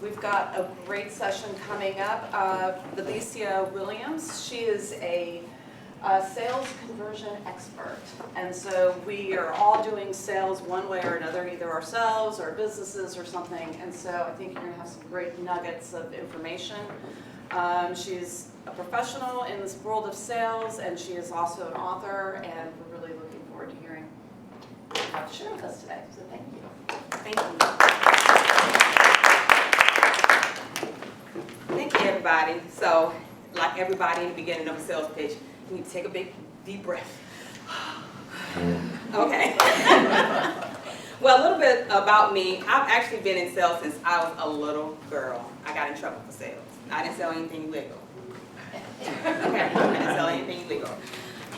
We've got a great session coming up. Velecia Williams, she is a sales conversion expert. And so we are all doing sales one way or another, either ourselves or businesses or something. And so I think you're going to have some great nuggets of information. She's a professional in this world of sales, and she is also an author, and we're really looking forward to hearing what you have to share with us today. So thank you. Thank you. Thank you, everybody. So, like everybody in the beginning of a sales pitch, you need to take a big, deep breath. Okay. Well, a little bit about me. I've actually been in sales since I was a little girl. I got in trouble for sales. I didn't sell anything illegal. Okay, I didn't sell anything illegal.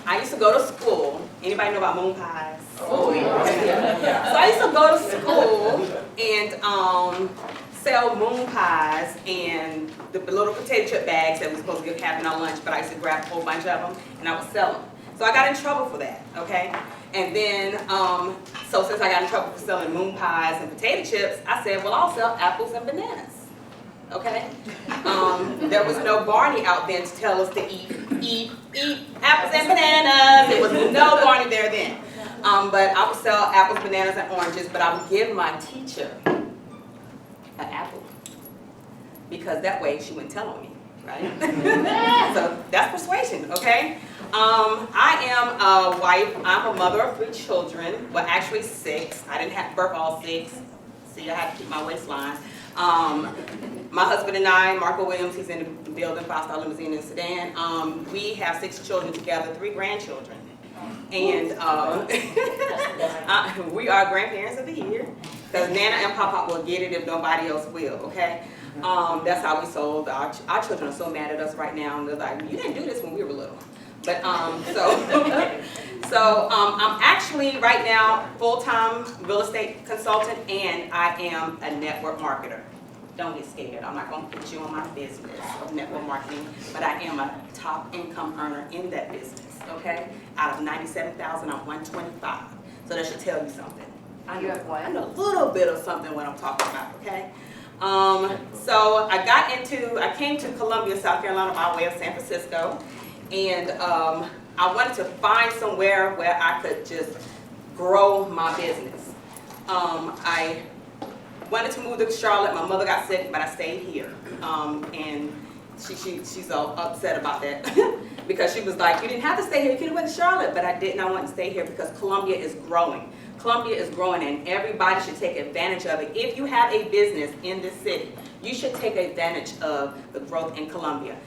I used to go to school. Anybody know about moon pies? Oh, yeah. So I used to go to school and sell moon pies and the little potato chip bags that we were supposed to give having our lunch, but I used to grab a whole bunch of them and I would sell them. So I got in trouble for that, okay? And then, so since I got in trouble for selling moon pies and potato chips, I said, well, I'll sell apples and bananas. Okay? There was no Barney out then to tell us to eat apples and bananas. There was no Barney there then. But I would sell apples, bananas, and oranges, but I would give my teacher an apple. Because that way she wouldn't tell on me, right? So that's persuasion, okay? I am a wife. I'm a mother of 3 children. Well, actually 6. I didn't have to birth all 6. See, I had to keep my waistline. My husband and I, Marco Williams, he's in the building, 5-star limousine and sedan. We have 6 children together, 3 grandchildren. And we are grandparents of the year. Because Nana and Papa will get it if nobody else will, okay? That's how we sold. Our children are so mad at us right now. And they're like, you didn't do this when we were little. But so I'm actually right now full-time real estate consultant, and I am a network marketer. Don't get scared. I'm not going to put you on my business of network marketing, but I am a top income earner in that business. Okay, out of 97,000, I'm 125. So that should tell you something. I know a little bit of something what I'm talking about. Okay. So I came to Columbia, South Carolina by way of San Francisco. And I wanted to find somewhere where I could just grow my business. I wanted to move to Charlotte. My mother got sick, but I stayed here. And she's all upset about that because she was like, you didn't have to stay here. You could have went to Charlotte, but I didn't. I wanted to stay here because Columbia is growing. Columbia is growing, and everybody should take advantage of it. If you have a business in this city, you should take advantage of the growth in Columbia.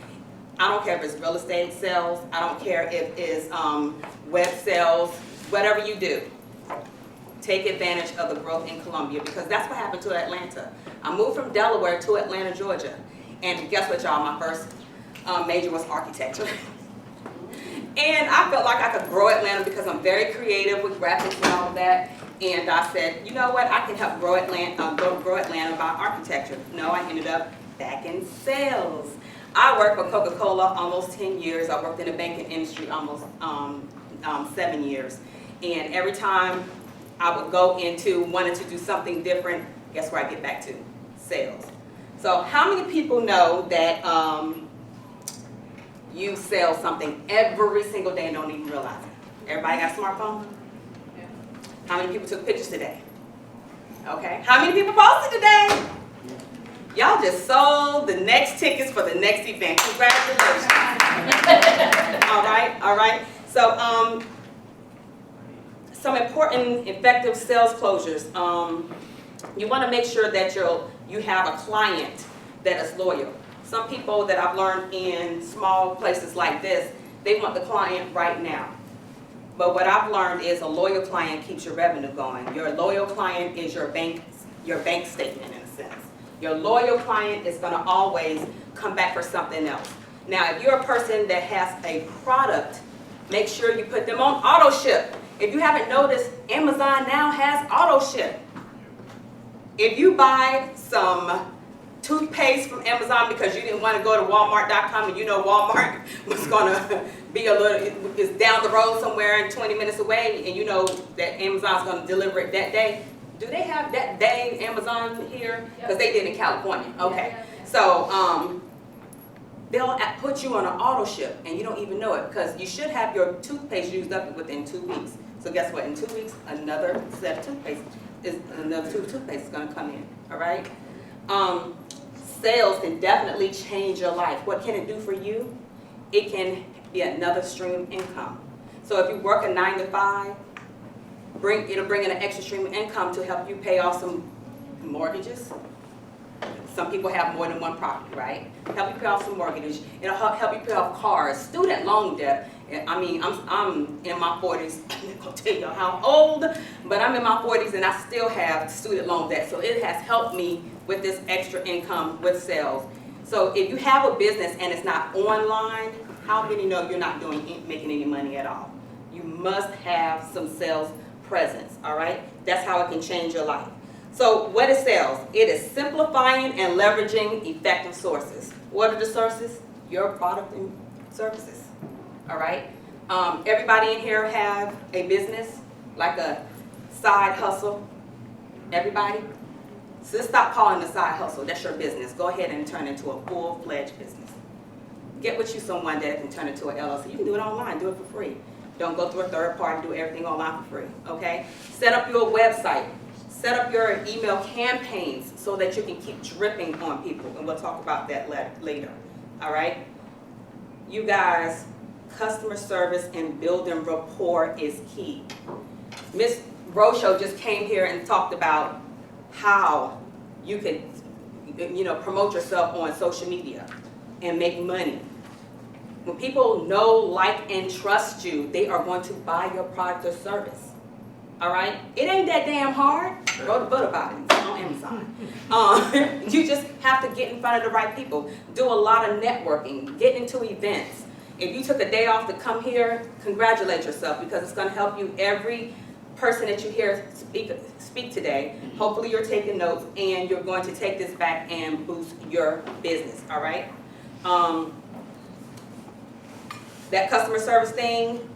I don't care if it's real estate sales, I don't care if it's web sales, whatever you do. Take advantage of the growth in Columbia, because that's what happened to Atlanta. I moved from Delaware to Atlanta, Georgia. And guess what, y'all? My first major was architecture. And I felt like I could grow Atlanta because I'm very creative with graphics and all of that. And I said, you know what? I can help grow Atlanta by architecture. No, I ended up back in sales. I worked for Coca-Cola almost 10 years. I worked in the banking industry almost 7 years. And every time I would go into wanting to do something different, guess where I get back to? Sales. So how many people know that you sell something every single day and don't even realize it? Everybody got a smartphone? Yeah. How many people took pictures today? Okay. How many people posted today? Y'all just sold the next tickets for the next event. Congratulations. All right. So, some important effective sales closures. You want to make sure that you have a client that is loyal. Some people that I've learned in small places like this, they want the client right now. But what I've learned is a loyal client keeps your revenue going. Your loyal client is your bank statement in a sense. Your loyal client is going to always come back for something else. Now, if you're a person that has a product, make sure you put them on auto ship. If you haven't noticed, Amazon now has auto ship. If you buy some toothpaste from Amazon because you didn't want to go to Walmart.com and you know Walmart was going to be is down the road somewhere and 20 minutes away, and you know that Amazon's going to deliver it that day, do they have that dang Amazon here? Because they did in California. Okay. So they'll put you on an auto ship and you don't even know it, because you should have your toothpaste used up within 2 weeks. So guess what? In 2 weeks, another set of toothpaste another tube of toothpaste is going to come in. All right. Sales can definitely change your life. What can it do for you? It can be another stream of income. So if you work a 9 to 5, it'll bring in an extra stream of income to help you pay off some mortgages. Some people have more than one property, right? Help you pay off some mortgages. It'll help you pay off cars, student loan debt. I mean, I'm in my 40s. I'm not gonna tell you how old, but I'm in my 40s and I still have student loan debt. So it has helped me with this extra income with sales. So if you have a business and it's not online, how many know you're not making any money at all? You must have some sales presence, all right? That's how it can change your life. So what is sales? It is simplifying and leveraging effective sources. What are the sources? Your product and services, all right? Everybody in here have a business, like a side hustle? Everybody? So let's stop calling it a side hustle. That's your business. Go ahead and turn it into a full-fledged business. Get with you someone that can turn it into an LLC. You can do it online. Do it for free. Don't go through a third party. Do everything online for free, okay? Set up your website. Set up your email campaigns so that you can keep dripping on people, and we'll talk about that later, all right? You guys, customer service and building rapport is key. Ms. Rocho just came here and talked about how you could, promote yourself on social media and make money. When people know, like, and trust you, they are going to buy your product or service. All right? It ain't that damn hard. Wrote a book about it. It's on Amazon. You just have to get in front of the right people. Do a lot of networking. Get into events. If you took a day off to come here, congratulate yourself, because it's going to help you. Every person that you hear speak today, hopefully you're taking notes and you're going to take this back and boost your business. All right? That customer service thing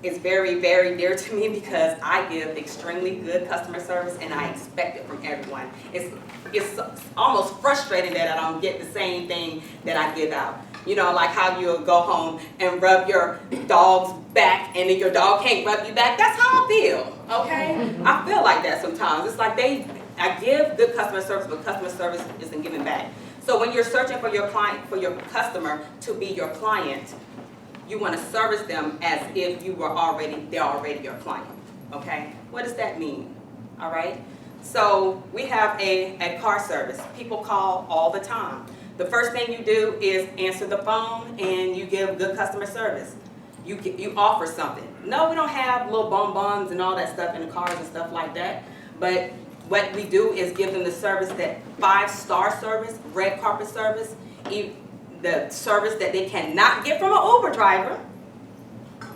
is very, very dear to me, because I give extremely good customer service and I expect it from everyone. It's almost frustrating that I don't get the same thing that I give out. You know, like how you'll go home and rub your dog's back and then your dog can't rub you back. That's how I feel, okay? I feel like that sometimes. It's like I give good customer service, but customer service isn't giving back. So when you're searching for your client, for your customer to be your client, you want to service them as if they're already your client, okay? What does that mean, all right? So we have a car service. People call all the time. The first thing you do is answer the phone and you give good customer service. You offer something. No, we don't have little bonbons and all that stuff in the cars and stuff like that, but what we do is give them the service, that 5-star service, red carpet service, the service that they cannot get from an Uber driver,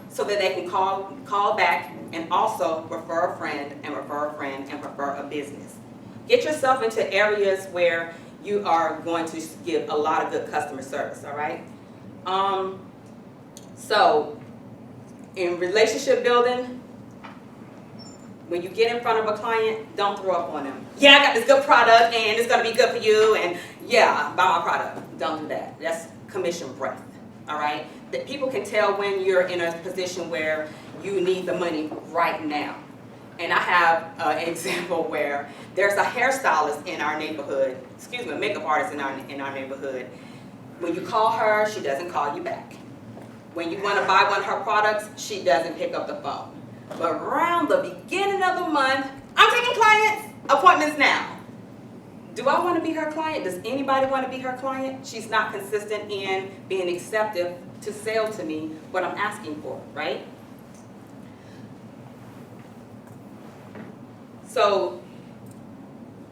so that they can call back and also refer a friend and refer a friend and refer a business. Get yourself into areas where you are going to give a lot of good customer service, all right? So in relationship building, when you get in front of a client, don't throw up on them. Yeah, I got this good product and it's going to be good for you, and yeah, buy my product. Don't do that. That's commission breath, all right? That people can tell when you're in a position where you need the money right now. And I have an example where there's a hairstylist in our neighborhood, a makeup artist in our neighborhood. When you call her, she doesn't call you back. When you want to buy one of her products, she doesn't pick up the phone. But around the beginning of the month, I'm taking clients appointments now. Do I want to be her client? Does anybody want to be her client? She's not consistent in being acceptive to sell to me what I'm asking for, right? So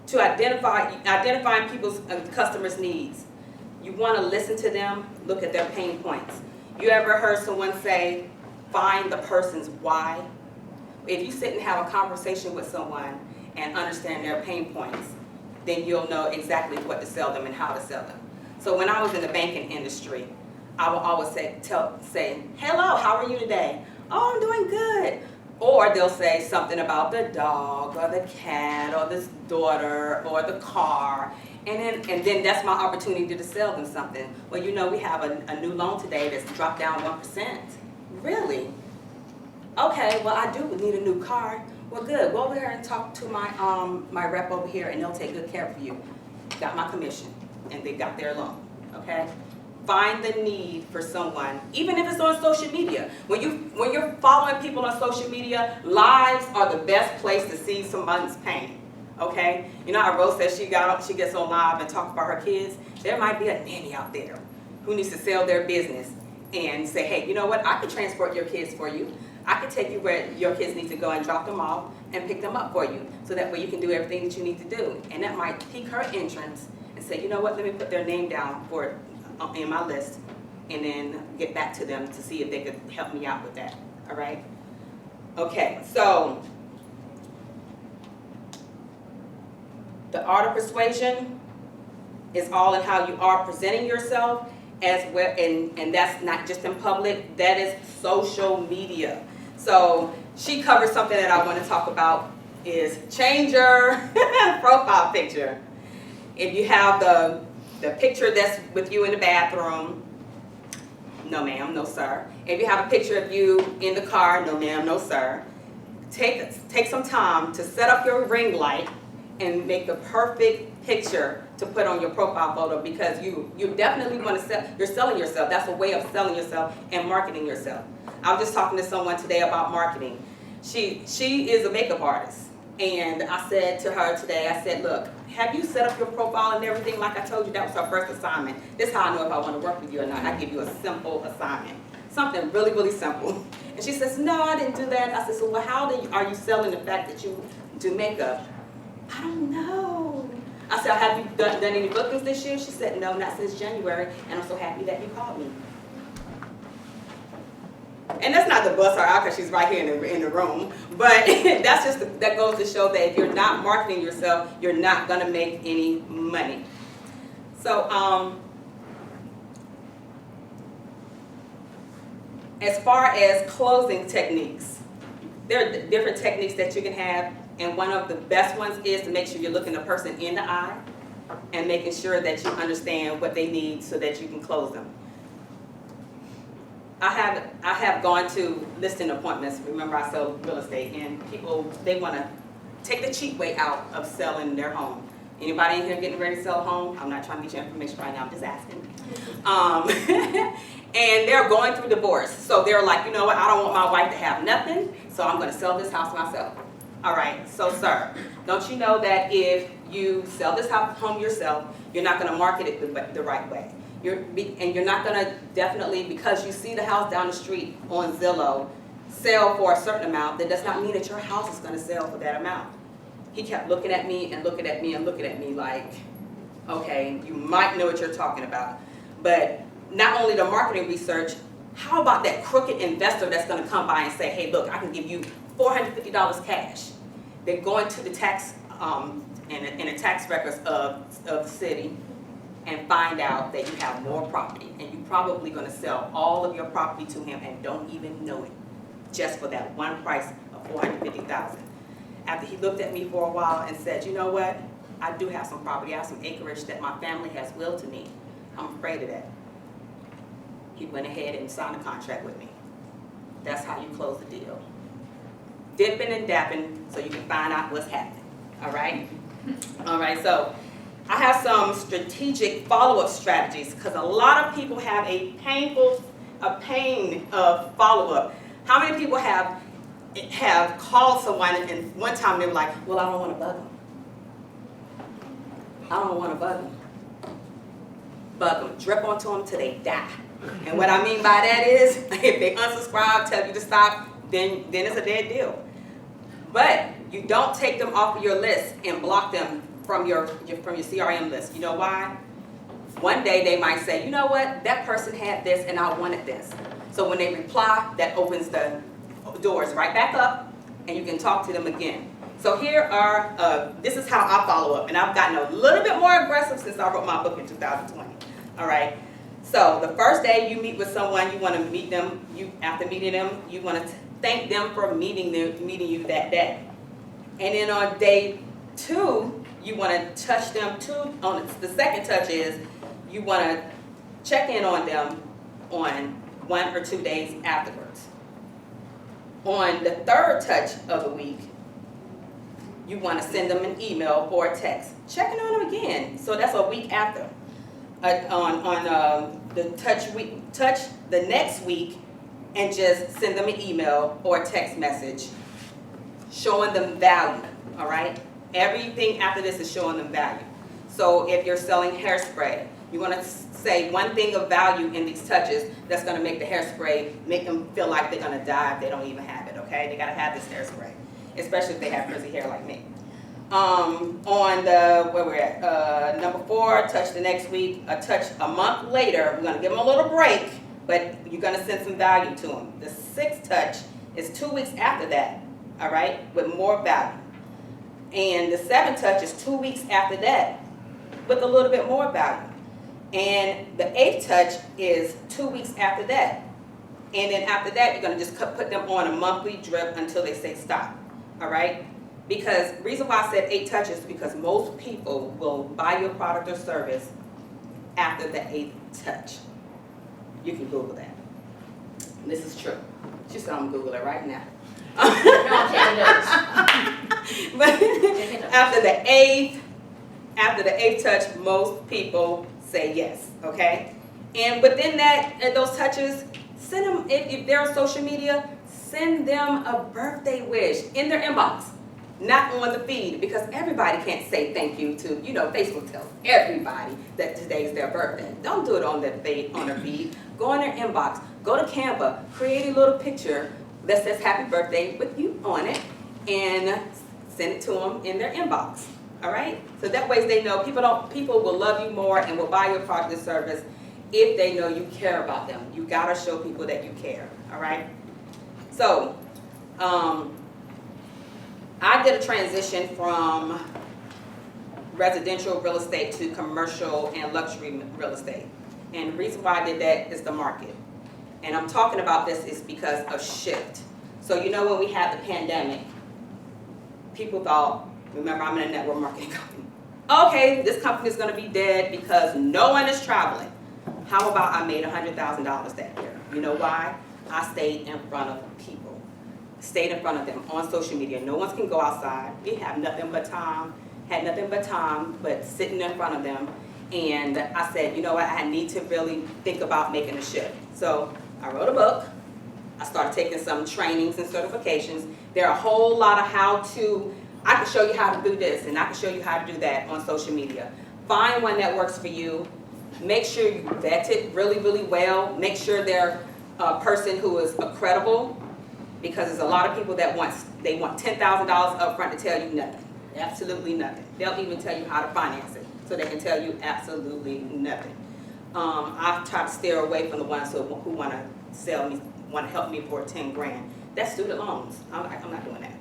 to identifying people's customers' needs, you want to listen to them, look at their pain points. You ever heard someone say, find the person's why? If you sit and have a conversation with someone and understand their pain points, then you'll know exactly what to sell them and how to sell them. So when I was in the banking industry, I would always say, hello, how are you today? Oh, I'm doing good. Or they'll say something about the dog or the cat or this daughter or the car. And then that's my opportunity to sell them something. Well, you know, we have a new loan today that's dropped down 1%. Really? Okay, well, I do need a new car. Well, good. Go over here and talk to my rep over here, and they'll take good care of you. Got my commission, and they got their loan, okay? Find the need for someone, even if it's on social media. When you're following people on social media, lives are the best place to see someone's pain, okay? You know how Rose says she gets on live and talks about her kids? There might be a nanny out there who needs to sell their business and say, hey, you know what? I could transport your kids for you. I could take you where your kids need to go and drop them off and pick them up for you, so that way you can do everything that you need to do. And that might pique her interest and say, you know what? Let me put their name down for it in my list, and then get back to them to see if they could help me out with that. All right? Okay, so the art of persuasion is all in how you are presenting yourself as well, and that's not just in public, that is social media. So she covers something that I want to talk about is change your profile picture. If you have the picture that's with you in the bathroom, no ma'am, no sir. If you have a picture of you in the car, no ma'am, no sir. Take some time to set up your ring light and make the perfect picture to put on your profile photo, because you definitely want to sell. You're selling yourself. That's a way of selling yourself and marketing yourself. I was just talking to someone today about marketing. She is a makeup artist, and I said to her today, I said, look, have you set up your profile and everything like I told you? That was our first assignment. This is how I know if I want to work with you or not. I give you a simple assignment, something really, really simple. And she says, no, I didn't do that. I said, so well, how are you selling the fact that you do makeup? I don't know. I said, have you done any bookings this year? She said, no, not since January, and I'm so happy that you called me. And that's not to bust her out because she's right here in the room, but that goes to show that if you're not marketing yourself, you're not going to make any money. So as far as closing techniques, there are different techniques that you can have, and one of the best ones is to make sure you're looking the person in the eye and making sure that you understand what they need so that you can close them. I have gone to listing appointments. Remember, I sell real estate, and people, they want to take the cheap way out of selling their home. Anybody in here getting ready to sell a home? I'm not trying to get your information right now, I'm just asking. And they're going through divorce. So they're like, you know what, I don't want my wife to have nothing, so I'm going to sell this house myself. All right, so sir, don't you know that if you sell this home yourself, you're not going to market it the right way? And you're not going to definitely, because you see the house down the street on Zillow sell for a certain amount, that does not mean that your house is going to sell for that amount. He kept looking at me and looking at me and looking at me like, okay, you might know what you're talking about. But not only the marketing research, how about that crooked investor that's going to come by and say, hey, look, I can give you $450 cash. They're going to the tax, in the tax records of the city, and find out that you have more property, and you're probably going to sell all of your property to him and don't even know it, just for that one price of $450,000. After he looked at me for a while and said, you know what, I do have some property, I have some acreage that my family has willed to me. I'm afraid of that. He went ahead and signed a contract with me. That's how you close the deal. Dipping and dapping so you can find out what's happening, all right? All right, so I have some strategic follow-up strategies, because a lot of people have a pain of follow-up. How many people have called someone and one time they were like, well, I don't want to bug them. I don't want to bug them. Bug them. Drip onto them till they die. And what I mean by that is, if they unsubscribe, tell you to stop, then it's a dead deal. But you don't take them off of your list and block them from your CRM list. You know why? One day they might say, you know what, that person had this and I wanted this. So when they reply, that opens the doors right back up and you can talk to them again. So here are, this is how I follow up, and I've gotten a little bit more aggressive since I wrote my book in 2020. All right. So the first day you meet with someone, you want to meet them, after meeting them, you want to thank them for meeting you that day. And then on day 2, you want to touch them too. On the second touch is you want to check in on them on 1 or 2 days afterwards. On the third touch of the week, you want to send them an email or a text, checking on them again. So that's a week after. The touch the next week, and just send them an email or a text message showing them value, all right? Everything after this is showing them value. So if you're selling hairspray, you want to say one thing of value in these touches that's going to make the hairspray, make them feel like they're going to die if they don't even have it, okay? They got to have this hairspray, especially if they have frizzy hair like me. On the, where we're at, number 4, touch the next week, a touch a month later. We're going to give them a little break, but you're going to send some value to them. The 6th touch is 2 weeks after that, all right, with more value. And the 7th touch is 2 weeks after that with a little bit more value. And the 8th touch is 2 weeks after that. And then after that, you're going to just put them on a monthly drip until they say stop, all right? Because the reason why I said 8 touches is because most people will buy your product or service after the 8th touch. You can Google that. This is true. She said I'm Google it right now. No, I'm taking notes. But after the 8th touch, most people say yes, okay? And within that, those touches, send them, if they're on social media, send them a birthday wish in their inbox, not on the feed, because everybody can't say thank you to, Facebook tells everybody that today's their birthday. Don't do it on their feed. Go on their inbox, go to Canva, create a little picture that says happy birthday with you on it, and send it to them in their inbox, all right? So that way they know people will love you more and will buy your product or service if they know you care about them. You gotta show people that you care, all right? So, I did a transition from residential real estate to commercial and luxury real estate. And the reason why I did that is the market. And I'm talking about this is because of shift. So when we had the pandemic, people thought, remember I'm in a network marketing company. Okay, this company is going to be dead because no one is traveling. How about I made $100,000 that year? You know why? I stayed in front of people. Stayed in front of them on social media. No one can go outside. We have nothing but time. Had nothing but time, but sitting in front of them. And I said, you know what? I need to really think about making a shift. So I wrote a book. I started taking some trainings and certifications. There are a whole lot of I can show you how to do this and I can show you how to do that on social media. Find one that works for you. Make sure you vet it really, really well. Make sure they're a person who is credible, because there's a lot of people that want $10,000 up front to tell you nothing. Absolutely nothing. They'll even tell you how to finance it, so they can tell you absolutely nothing. I try to steer away from the ones who want to sell me, want to help me for 10 grand. That's student loans. I'm not doing that.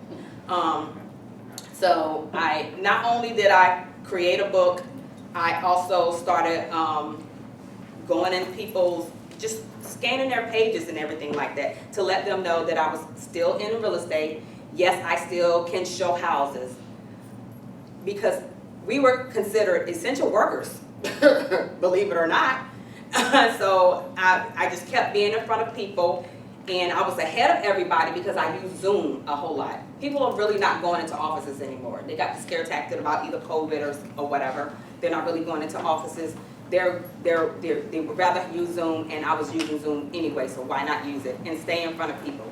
So not only did I create a book, I also started going in people's, just scanning their pages and everything like that to let them know that I was still in real estate. Yes, I still can show houses, because we were considered essential workers, believe it or not. So I just kept being in front of people, and I was ahead of everybody because I use Zoom a whole lot. People are really not going into offices anymore. They got scare tactic about either COVID or whatever. They're not really going into offices. They would rather use Zoom, and I was using Zoom anyway, so why not use it and stay in front of people?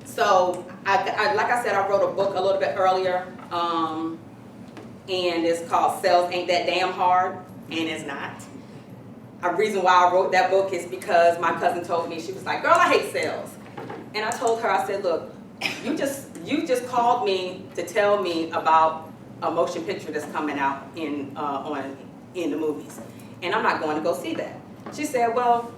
So like I said, I wrote a book a little bit earlier, and it's called Sales Ain't That Damn Hard, and it's not. A reason why I wrote that book is because my cousin told me, she was like, girl, I hate sales. And I told her, I said, look, you just called me to tell me about a motion picture that's coming out in the movies, and I'm not going to go see that. She said, well,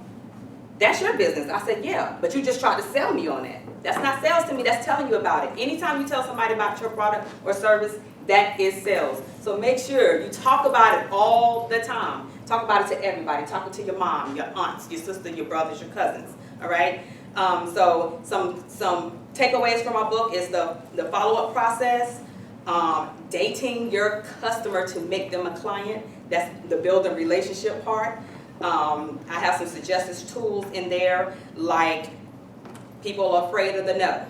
that's your business. I said, yeah, but you just tried to sell me on that. That's not sales to me, that's telling you about it. Anytime you tell somebody about your product or service, that is sales. So make sure you talk about it all the time. Talk about it to everybody. Talk it to your mom, your aunts, your sister, your brothers, your cousins, all right? So some takeaways from our book is the follow-up process, dating your customer to make them a client. That's the building relationship part. I have some suggested tools in there, like people are afraid of the no.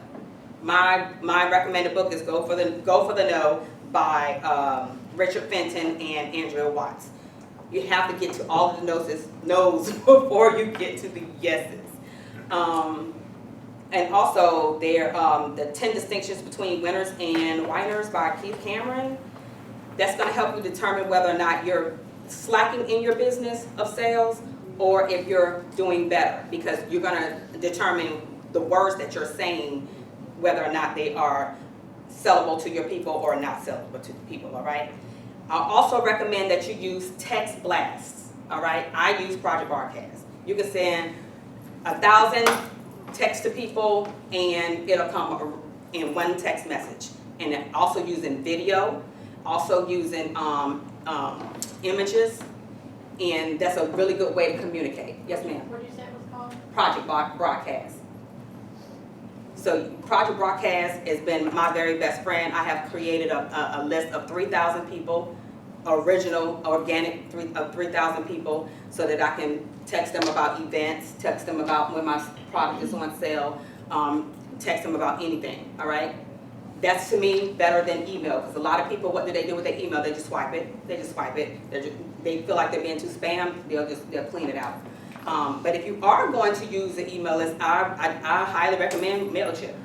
My recommended book is Go for the No by Richard Fenton and Andrea Watts. You have to get to all of the no's before you get to the yeses. And also there, the 10 distinctions between winners and whiners by Keith Cameron. That's going to help you determine whether or not you're slacking in your business of sales or if you're doing better, because you're going to determine the words that you're saying, whether or not they are sellable to your people or not sellable to the people, all right? I'll also recommend that you use text blasts, all right? I use Project Broadcast. You can send 1,000 texts to people and it'll come in one text message. And then also using video, also using images, and that's a really good way to communicate. Yes, ma'am? What did you say it was called? Project Broadcast. So Project Broadcast has been my very best friend. I have created a list of 3,000 people, original, organic, of 3,000 people, so that I can text them about events, text them about when my product is on sale, text them about anything, all right? That's, to me, better than email, because a lot of people, what do they do with their email? They just swipe it. They just swipe it. They feel like they're being too spam. They'll clean it out. But if you are going to use the email list, I highly recommend MailChimp.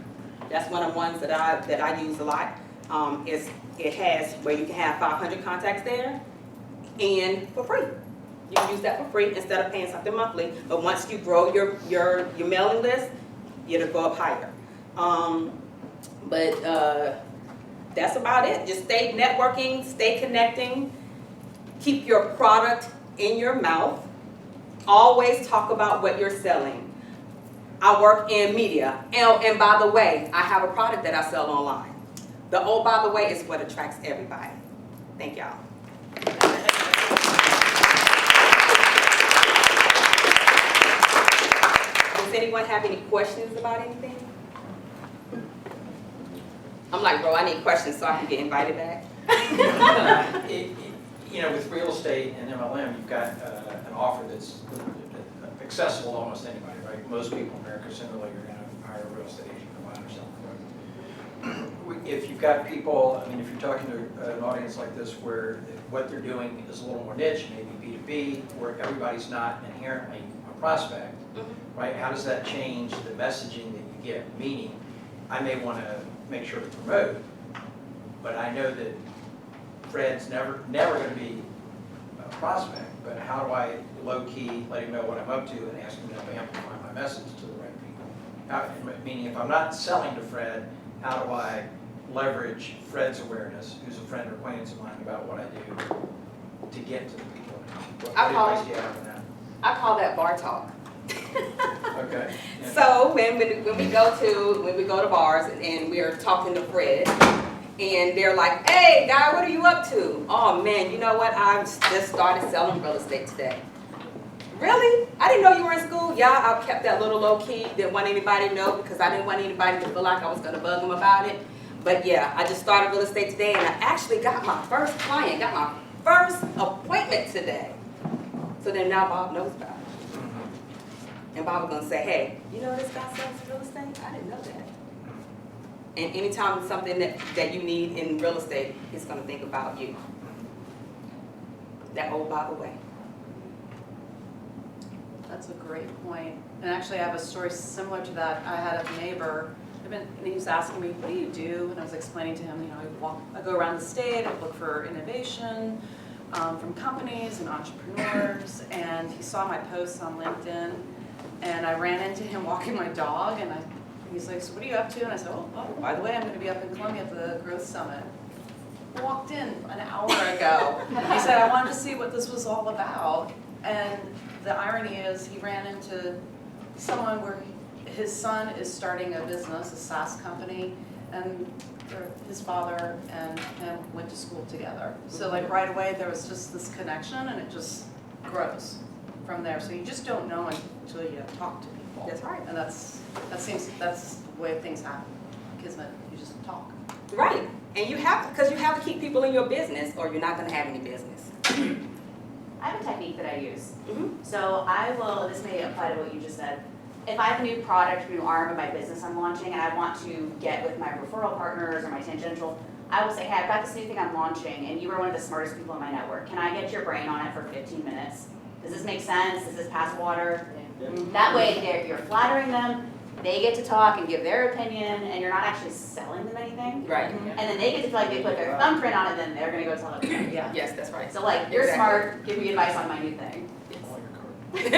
That's one of the ones that I use a lot. It has where you can have 500 contacts there, and for free. You can use that for free instead of paying something monthly. But once you grow your mailing list, it'll go up higher. But that's about it. Just stay networking, stay connecting, keep your product in your mouth. Always talk about what you're selling. I work in media, and by the way, I have a product that I sell online. The oh, by the way, is what attracts everybody. Thank y'all. Does anyone have any questions about anything? I'm like, bro, I need questions so I can get invited back. You know, with real estate and MLM, you've got an offer that's accessible to almost anybody, right? Most people in America similarly are going to hire a real estate agent to buy or sell. If you've got people, I mean, if you're talking to an audience like this where what they're doing is a little more niche, maybe B2B, where everybody's not inherently a prospect, right? How does that change the messaging that you get? Meaning, I may want to make sure to promote, but I know that Fred's never going to be a prospect, but how do I low-key let him know what I'm up to and ask him to amplify my message to the right people? Meaning, if I'm not selling to Fred, how do I leverage Fred's awareness, who's a friend or acquaintance of mine, about what I do to get to the people? What advice do you have on that? I call that bar talk. Okay. Yeah. So when we go to bars and we are talking to Fred, and they're like, "Hey, guy, what are you up to?" "Oh man, you know what? I just started selling real estate today." "Really? I didn't know you were in school." "Yeah, I kept that little low key. Didn't want anybody to know because I didn't want anybody to feel like I was going to bug them about it. But yeah, I just started real estate today, and I actually got my first client, got my first appointment today." So then now Bob knows about it. And Bob was going to say, "Hey, you know this guy sells real estate? I didn't know that." And anytime something that you need in real estate, he's going to think about you. That oh, by the way. That's a great point. And actually, I have a story similar to that. I had a neighbor, and he was asking me, "What do you do?" And I was explaining to him, you know, I go around the state, I look for innovation from companies and entrepreneurs. And he saw my posts on LinkedIn, and I ran into him walking my dog, and he's like, "So what are you up to?" And I said, oh, by the way, I'm going to be up in Columbia at the Growth Summit." Walked in an hour ago. He said, "I wanted to see what this was all about." And the irony is he ran into someone where his son is starting a business, a SaaS company, and his father and him went to school together. So like right away there was just this connection, and it just grows from there. So you just don't know until you talk to people. people. That's right. And that's the way things happen. Kismet, you just talk. Right, and you have, because you have to keep people in your business or you're not gonna have any business. I have a technique that I use. Mhm. So I will, this may apply to what you just said. If I have a new product, new arm of my business I'm launching, and I want to get with my referral partners or my tangential, I will say, hey, I've got this new thing I'm launching, and you are one of the smartest people in my network. Can I get your brain on it for 15 minutes? Does this make sense? Does this pass water? That way, you're flattering them, they get to talk and give their opinion, and you're not actually selling them anything. Right, And then they get to feel like they put their thumbprint on it, then they're gonna go tell everybody. Yeah. yes, that's right. So like, you're Exactly. smart, give me advice on my new thing. Do you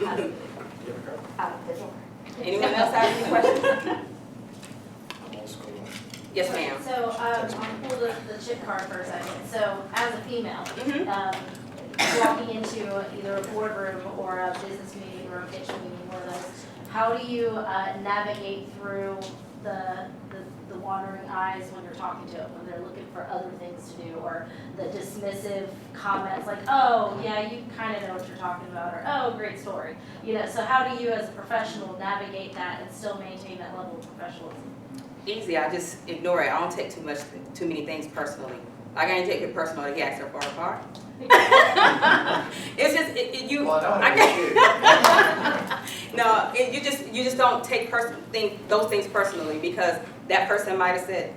have a card? Out the door. Anyone else have any questions? I'm old school. Yes, ma'am. So, I'll pull the chip card for a second. So, as a female, Mhm. Walking into either a boardroom or a business meeting or a pitch meeting, one of those, how do you navigate through the wandering eyes when you're talking to them, when they're looking for other things to do, or the dismissive comments like, oh, yeah, you kind of know what you're talking about, or oh, great story. So how do you as a professional navigate that and still maintain that level of professionalism? Easy, I just ignore it. I don't take too many things personally. Like I didn't take it personal that he asked her for a car. It's just, you, Well, I I can't. No, you just don't take those things personally, because that person might have said,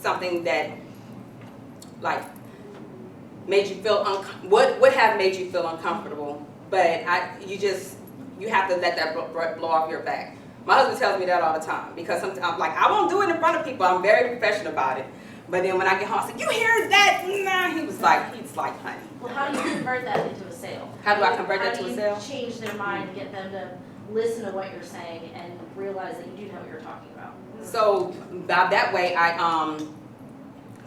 something that, like, made you feel, would have made you feel uncomfortable, but you have to let that blow off your back. My husband tells me that all the time, because sometimes I'm like, I won't do it in front of people, I'm very professional about it. But then when I get home, I say, you hear that? Nah, he's like, honey. Well, how do you convert that into a sale? How do I convert that to a sale? How do you change their mind and get them to listen to what you're saying and realize that you do know what you're talking about? So that way,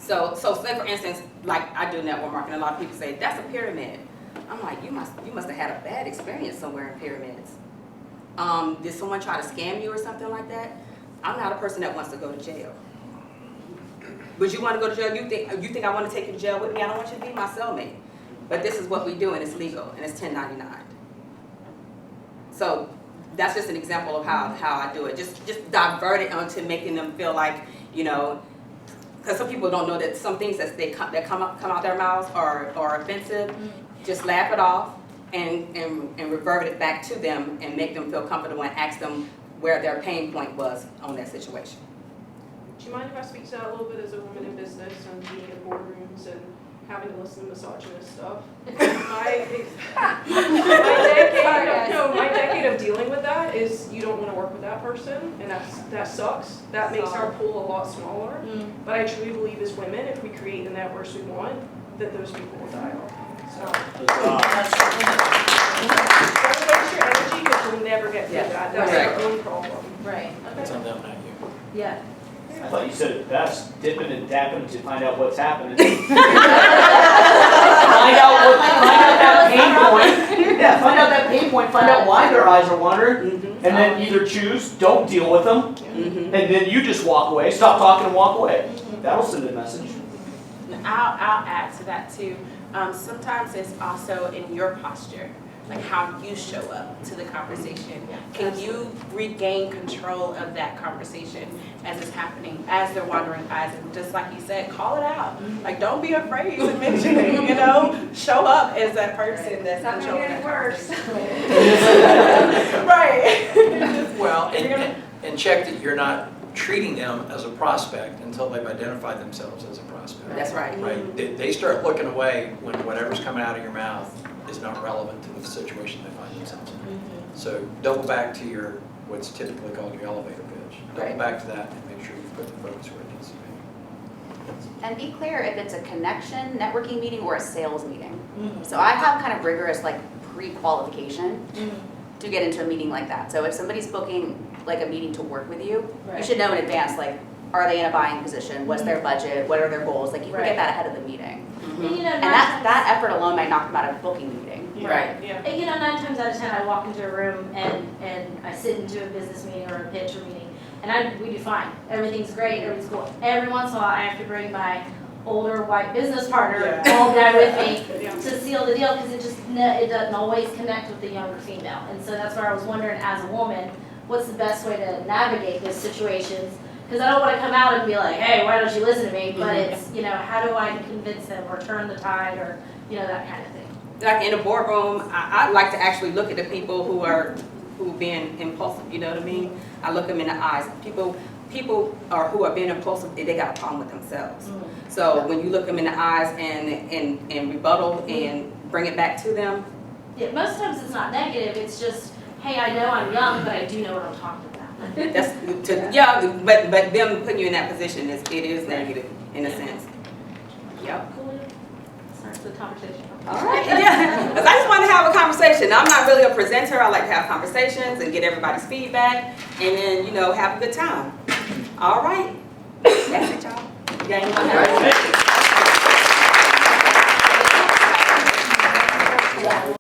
so say for instance, like I do network marketing, a lot of people say, that's a pyramid. I'm like, you must have had a bad experience somewhere in pyramids. Did someone try to scam you or something like that? I'm not a person that wants to go to jail. Would you want to go to jail? You think I want to take you to jail with me? I don't want you to be my cellmate. But this is what we do, and it's legal, and it's 1099. So that's just an example of how I do it. Just divert it onto making them feel like, because some people don't know that some things that come out their mouths are offensive. Just laugh it off and revert it back to them and make them feel comfortable and ask them where their pain point was on that situation. Do you mind if I speak to that a little bit as a woman in business and being in boardrooms and having to listen to misogynist stuff? My decade of dealing with that is you don't want to work with that person, and that sucks. That makes our pool a lot smaller. But I truly believe as women, if we create the networks we want, that those people will die off. So don't waste your energy, because you'll never get through that. That's Right. your own problem. Right. It's on them, not you. Yeah. I thought you said it best, dipping and tapping to find out what's happening. Find out that pain point, find out why their eyes are wandering, and then either choose, don't deal with them, and then you just walk away, stop talking and walk away. That'll send a message. I'll add to that too. Sometimes it's also in your posture, like how you show up to the conversation. Can you regain control of that conversation as it's happening, as they're wandering eyes? And just like you said, call it out. Like, don't be afraid to mention it, show up as that person that's controlling that conversation. Right. Well, and check that you're not treating them as a prospect until they've identified themselves as a prospect. That's right. Right? They start looking away when whatever's coming out of your mouth is not relevant to the situation they find themselves in. So double back to what's typically called your elevator pitch. Double Right. back to that and make sure you put the focus where it needs to be. And be clear if it's a connection, networking meeting, or a sales meeting. So I have kind of rigorous pre-qualification to get into a meeting like that. So if somebody's booking like a meeting to work with you, you should know in advance, like, are they in a buying position? What's their budget? What are their goals? Like, you can get that ahead of the meeting. And that effort alone might knock them out of a booking meeting. Right. Yeah. And 9 times out of 10, I walk into a room and I sit into a business meeting or a pitch or meeting, and we do fine. Everything's great, everything's cool. Every once in a while, I have to bring my older white business partner, Yeah. old guy with me, Yeah. to seal the deal, because it just, it doesn't always connect with the younger female. And so that's where I was wondering, as a woman, what's the best way to navigate those situations? Because I don't want to come out and be like, hey, why don't you listen to me? But it's, how do I convince them or turn the tide or, that kind of thing. Like in a boardroom, I'd like to actually look at the people who are being impulsive, you know what I mean? I look them in the eyes. People who are being impulsive, they got a problem with themselves. So when you look them in the eyes and rebuttal and bring it back to them. Yeah, most times it's not negative, it's just, hey, I know I'm young, but I do know what I'm talking about. But them putting you in that position it is negative in a sense. Yep. Cool. Starts the conversation. All right, yeah, because I just want to have a conversation. I'm not really a presenter. I like to have conversations and get everybody's feedback, and then have a good time. All right, that's it, y'all. You got anyone else?